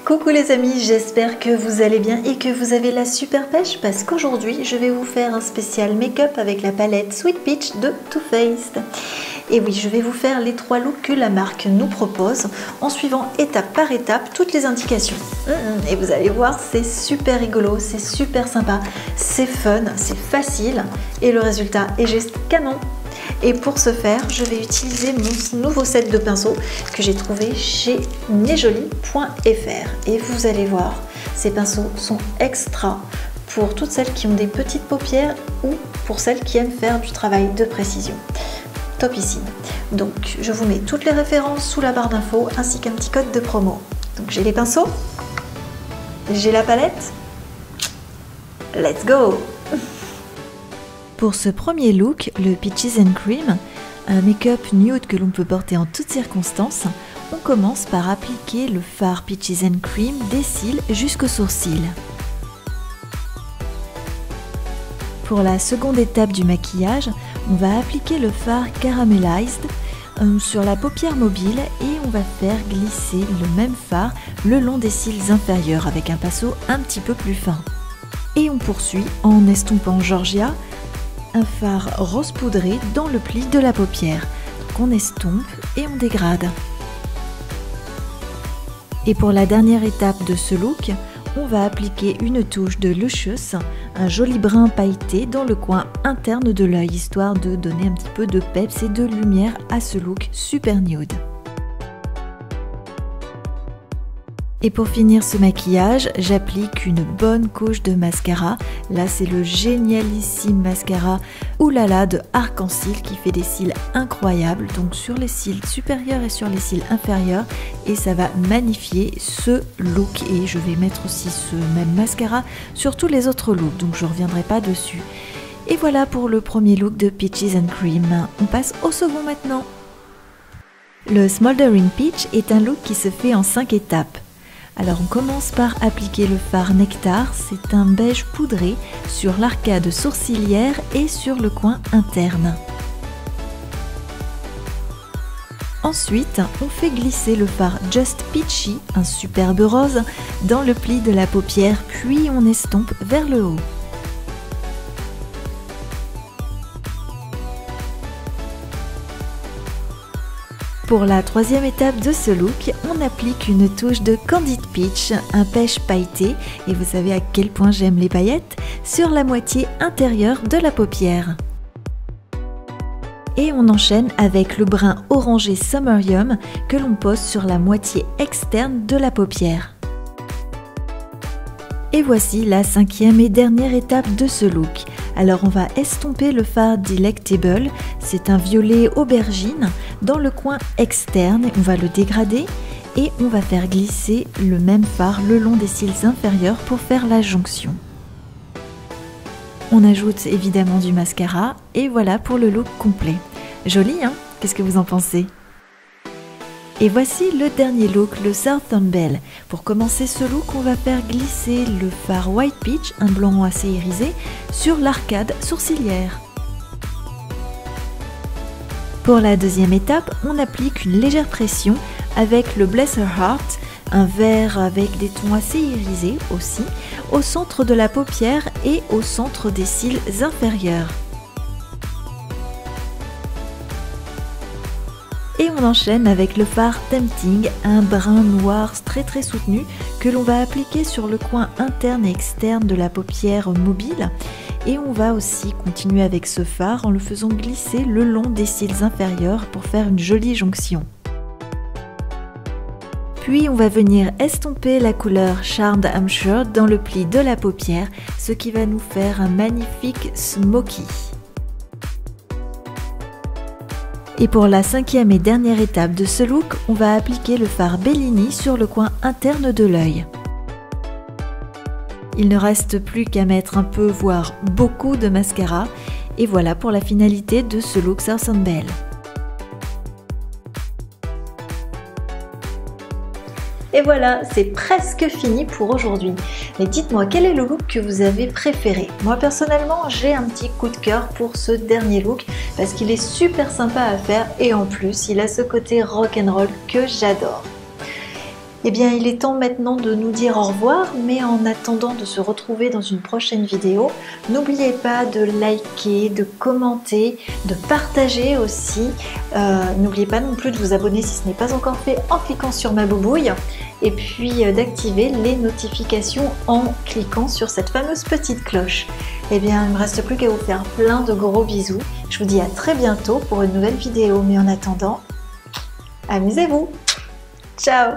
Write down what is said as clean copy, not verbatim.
Coucou les amis, j'espère que vous allez bien et que vous avez la super pêche parce qu'aujourd'hui je vais vous faire un spécial make-up avec la palette Sweet Peach de Too Faced. Et oui, je vais vous faire les 3 looks que la marque nous propose en suivant étape par étape toutes les indications. Et vous allez voir, c'est super rigolo, c'est super sympa, c'est fun, c'est facile et le résultat est juste canon. Et pour ce faire, je vais utiliser mon nouveau set de pinceaux que j'ai trouvé chez nesjoli.fr. Et vous allez voir, ces pinceaux sont extra pour toutes celles qui ont des petites paupières ou pour celles qui aiment faire du travail de précision. Topissime. Donc, je vous mets toutes les références sous la barre d'infos ainsi qu'un petit code de promo. Donc, j'ai les pinceaux, j'ai la palette. Let's go! Pour ce premier look, le Peaches and Cream, un make-up nude que l'on peut porter en toutes circonstances, on commence par appliquer le fard Peaches and Cream des cils jusqu'aux sourcils. Pour la seconde étape du maquillage, on va appliquer le fard Caramelized sur la paupière mobile et on va faire glisser le même fard le long des cils inférieurs avec un pinceau un petit peu plus fin. Et on poursuit en estompant Georgia, un fard rose poudré dans le pli de la paupière. Donc on estompe et on dégrade. Et pour la dernière étape de ce look, on va appliquer une touche de Luscious, un joli brun pailleté dans le coin interne de l'œil, histoire de donner un petit peu de peps et de lumière à ce look super nude. Et pour finir ce maquillage, j'applique une bonne couche de mascara. Là, c'est le génialissime mascara Oulala de Arc-en-Ciel qui fait des cils incroyables, donc sur les cils supérieurs et sur les cils inférieurs. Et ça va magnifier ce look. Et je vais mettre aussi ce même mascara sur tous les autres looks, donc je ne reviendrai pas dessus. Et voilà pour le premier look de Peaches and Cream. On passe au second maintenant. Le Smoldering Peach est un look qui se fait en 5 étapes. Alors on commence par appliquer le fard Nectar, c'est un beige poudré sur l'arcade sourcilière et sur le coin interne. Ensuite, on fait glisser le fard Just Peachy, un superbe rose, dans le pli de la paupière, puis on estompe vers le haut. Pour la troisième étape de ce look, on applique une touche de Candid Peach, un pêche pailleté, et vous savez à quel point j'aime les paillettes, sur la moitié intérieure de la paupière. Et on enchaîne avec le brun orangé Summerium que l'on pose sur la moitié externe de la paupière. Et voici la cinquième et dernière étape de ce look. Alors on va estomper le fard Delectable, c'est un violet aubergine, dans le coin externe, on va le dégrader et on va faire glisser le même fard le long des cils inférieurs pour faire la jonction. On ajoute évidemment du mascara et voilà pour le look complet. Joli hein? Qu'est-ce que vous en pensez? Et voici le dernier look, le Southern Belle. Pour commencer ce look, on va faire glisser le fard White Peach, un blanc assez irisé, sur l'arcade sourcilière. Pour la deuxième étape, on applique une légère pression avec le Bless Her Heart, un vert avec des tons assez irisés aussi, au centre de la paupière et au centre des cils inférieurs. Et on enchaîne avec le fard Tempting, un brun noir très soutenu que l'on va appliquer sur le coin interne et externe de la paupière mobile. Et on va aussi continuer avec ce fard en le faisant glisser le long des cils inférieurs pour faire une jolie jonction. Puis on va venir estomper la couleur Charmed Hampshire dans le pli de la paupière, ce qui va nous faire un magnifique smoky. Et pour la cinquième et dernière étape de ce look, on va appliquer le fard Bellini sur le coin interne de l'œil. Il ne reste plus qu'à mettre un peu, voire beaucoup de mascara. Et voilà pour la finalité de ce look Southern Belle. Et voilà, c'est presque fini pour aujourd'hui. Mais dites-moi, quel est le look que vous avez préféré? Moi personnellement, j'ai un petit coup de cœur pour ce dernier look parce qu'il est super sympa à faire et en plus, il a ce côté rock'n'roll que j'adore. Eh bien, il est temps maintenant de nous dire au revoir, mais en attendant de se retrouver dans une prochaine vidéo, n'oubliez pas de liker, de commenter, de partager aussi. N'oubliez pas non plus de vous abonner si ce n'est pas encore fait en cliquant sur ma boubouille et puis d'activer les notifications en cliquant sur cette fameuse petite cloche. Eh bien, il ne me reste plus qu'à vous faire plein de gros bisous. Je vous dis à très bientôt pour une nouvelle vidéo, mais en attendant, amusez-vous. Ciao!